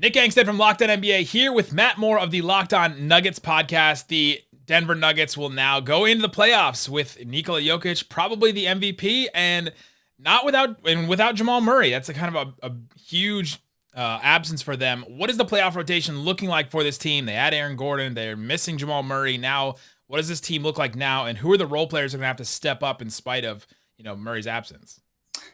Nick Angstadt from Locked On NBA here with Matt Moore of the Locked On Nuggets podcast. The Denver Nuggets will now go into the playoffs with Nikola Jokic, probably the MVP, and without Jamal Murray. That's a kind of a huge absence for them. What is the playoff rotation looking like for this team? They had Aaron Gordon. They're missing Jamal Murray. Now, what does this team look like now? And who are the role players that are going to have to step up in spite of Murray's absence?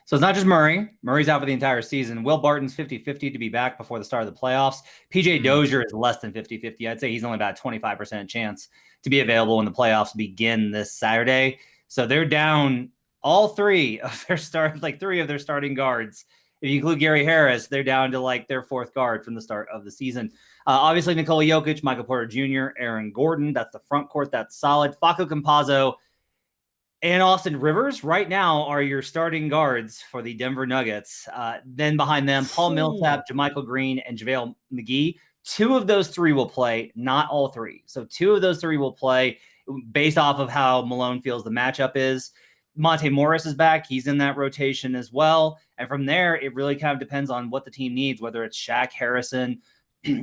So it's not just Murray. Murray's out for the entire season. Will Barton's 50-50 to be back before the start of the playoffs. PJ Dozier is less than 50-50. I'd say he's only about a 25% chance to be available when the playoffs begin this Saturday. So they're down all three of their starting guards. If you include Gary Harris, they're down to their fourth guard from the start of the season. Obviously, Nikola Jokic, Michael Porter Jr., Aaron Gordon. That's the front court. That's solid. Facu Campazzo and Austin Rivers right now are your starting guards for the Denver Nuggets. Then behind them, Paul Millsap, JaMychal Green, and JaVale McGee. Two of those three will play, not all three. So two of those three will play based off of how Malone feels the matchup is. Monte Morris is back. He's in that rotation as well. And from there, it really kind of depends on what the team needs, whether it's Shaq, Harrison,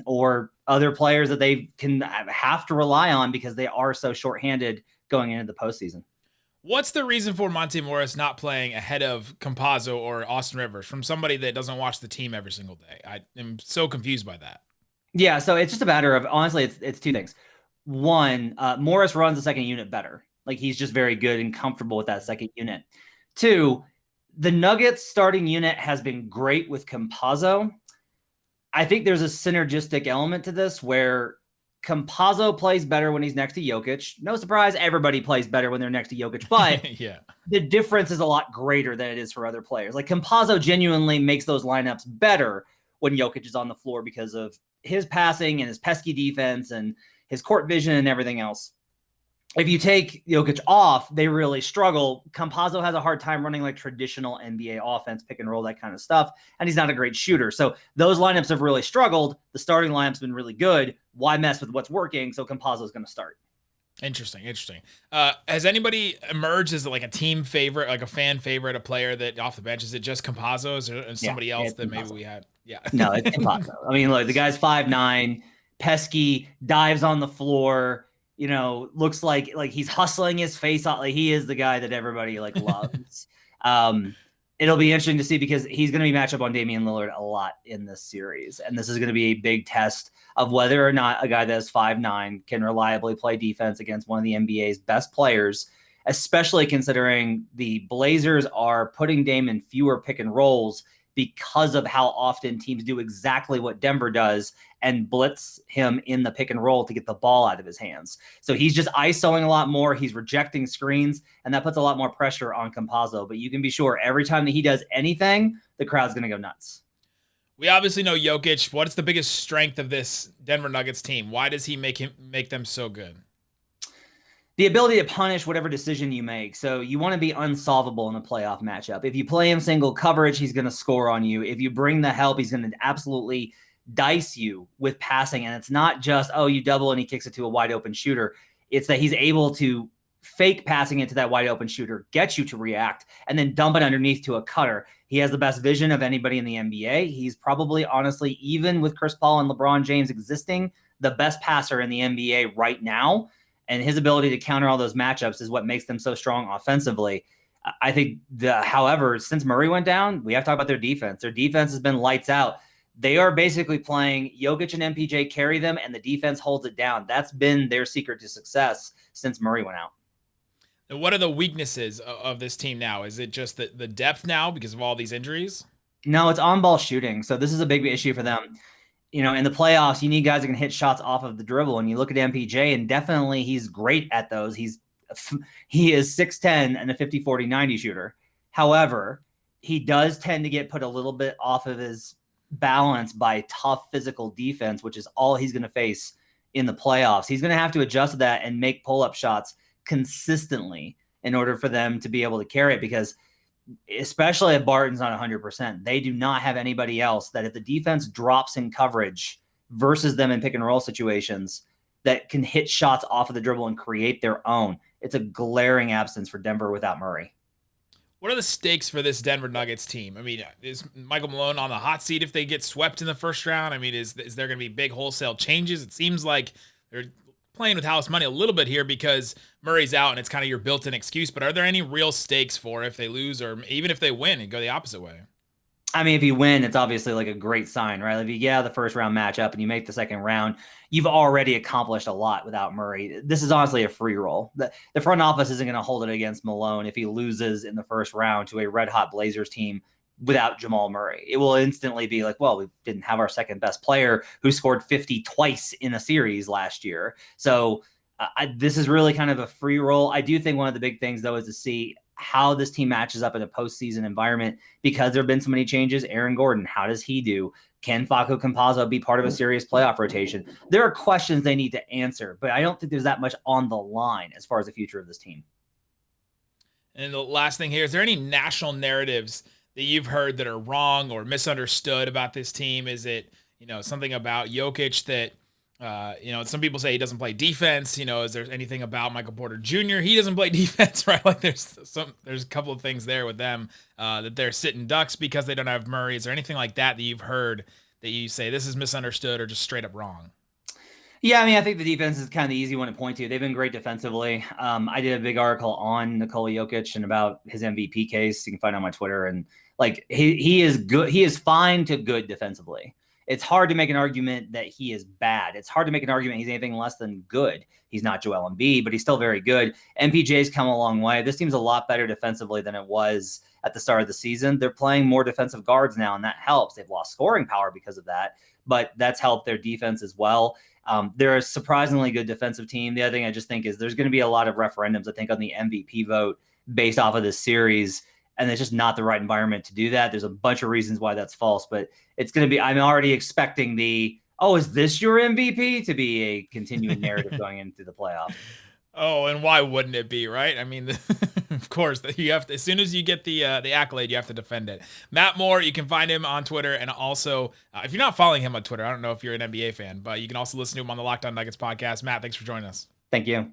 or other players that they can have to rely on because they are so shorthanded going into the postseason. What's the reason for Monte Morris not playing ahead of Campazzo or Austin Rivers from somebody that doesn't watch the team every single day? I am so confused by that. Yeah, so it's just a matter of, honestly, it's two things. One, Morris runs the second unit better. He's just very good and comfortable with that second unit. Two, the Nuggets starting unit has been great with Campazzo. I think there's a synergistic element to this where Campazzo plays better when he's next to Jokic. No surprise, everybody plays better when they're next to Jokic, but yeah, the difference is a lot greater than it is for other players. Campazzo genuinely makes those lineups better when Jokic is on the floor because of his passing and his pesky defense and his court vision and everything else. If you take Jokic off, they really struggle. Campazzo has a hard time running traditional NBA offense, pick and roll, that kind of stuff, and he's not a great shooter. So those lineups have really struggled. The starting lineup's been really good. Why mess with what's working? So Campazzo is going to start. Interesting. Has anybody emerged as a team favorite, a fan favorite, a player that off the bench? Is it just Campazzo? Is there somebody else that maybe we had? Yeah. No, it's Campazzo. I mean, look, the guy's 5'9", pesky, dives on the floor. Looks like he's hustling his face off. He is the guy that everybody loves. It'll be interesting to see because he's going to be matched up on Damian Lillard a lot in this series. And this is going to be a big test of whether or not a guy that is 5'9" can reliably play defense against one of the NBA's best players, especially considering the Blazers are putting Dame in fewer pick and rolls because of how often teams do exactly what Denver does and blitz him in the pick and roll to get the ball out of his hands. So he's just isoing a lot more. He's rejecting screens, and that puts a lot more pressure on Campazzo. But you can be sure every time that he does anything, the crowd's going to go nuts. We obviously know Jokic. What is the biggest strength of this Denver Nuggets team? Why does he make them so good? The ability to punish whatever decision you make. So you want to be unsolvable in a playoff matchup. If you play him single coverage, he's going to score on you. If you bring the help, he's going to absolutely dice you with passing. And it's not just, you double and he kicks it to a wide open shooter. It's that he's able to fake passing it to that wide open shooter, get you to react, and then dump it underneath to a cutter. He has the best vision of anybody in the NBA. He's probably, honestly, even with Chris Paul and LeBron James existing, the best passer in the NBA right now. And his ability to counter all those matchups is what makes them so strong offensively. I think, however, since Murray went down, we have to talk about their defense. Their defense has been lights out. They are basically playing Jokic and MPJ carry them, and the defense holds it down. That's been their secret to success since Murray went out. And what are the weaknesses of this team now? Is it just the depth now because of all these injuries? No, it's on-ball shooting. So this is a big issue for them. In the playoffs, you need guys that can hit shots off of the dribble. And you look at MPJ, and definitely he's great at those. He is 6'10" and a 50-40-90 shooter. However, he does tend to get put a little bit off of his balance by tough physical defense, which is all he's going to face in the playoffs. He's going to have to adjust to that and make pull-up shots consistently in order for them to be able to carry it, because especially if Barton's not 100%, they do not have anybody else that if the defense drops in coverage versus them in pick and roll situations that can hit shots off of the dribble and create their own. It's a glaring absence for Denver without Murray. What are the stakes for this Denver Nuggets team? I mean, is Michael Malone on the hot seat if they get swept in the first round? I mean, is there going to be big wholesale changes? It seems like they're playing with house money a little bit here because Murray's out and it's kind of your built-in excuse. But are there any real stakes for if they lose or even if they win and go the opposite way? I mean, if you win, it's obviously like a great sign, right? If you get out of the first round matchup and you make the second round, you've already accomplished a lot without Murray. This is honestly a free roll. The front office isn't going to hold it against Malone if he loses in the first round to a red hot Blazers team without Jamal Murray. It will instantly be like, well, we didn't have our second best player who scored 50 twice in a series last year. So this is really kind of a free roll. I do think one of the big things, though, is to see how this team matches up in a postseason environment because there have been so many changes. Aaron Gordon, how does he do? Can Facu Campazzo be part of a serious playoff rotation? There are questions they need to answer, but I don't think there's that much on the line as far as the future of this team. And the last thing here, is there any national narratives that you've heard that are wrong or misunderstood about this team? Is it, something about Jokic that, some people say he doesn't play defense. Is there anything about Michael Porter Jr.? He doesn't play defense, right? Like there's a couple of things there with them that they're sitting ducks because they don't have Murray. Is there anything like that you've heard that you say this is misunderstood or just straight up wrong? Yeah, I mean, I think the defense is kind of the easy one to point to. They've been great defensively. I did a big article on Nikola Jokic and about his MVP case. You can find it on my Twitter. And like he is good. He is fine to good defensively. It's hard to make an argument that he is bad. It's hard to make an argument he's anything less than good. He's not Joel Embiid, but he's still very good. MPJ's come a long way. This team's a lot better defensively than it was at the start of the season. They're playing more defensive guards now, and that helps. They've lost scoring power because of that, but that's helped their defense as well. They're a surprisingly good defensive team. The other thing I just think is there's going to be a lot of referendums, I think, on the MVP vote based off of this series. And it's just not the right environment to do that. There's a bunch of reasons why that's false, but it's going to be, I'm already expecting is this your MVP to be a continuing narrative going into the playoffs. Oh, and why wouldn't it be, right? I mean, of course, you have to, as soon as you get the accolade, you have to defend it. Matt Moore, you can find him on Twitter, and also, if you're not following him on Twitter, I don't know if you're an NBA fan, but you can also listen to him on the Locked On Nuggets podcast. Matt, thanks for joining us. Thank you.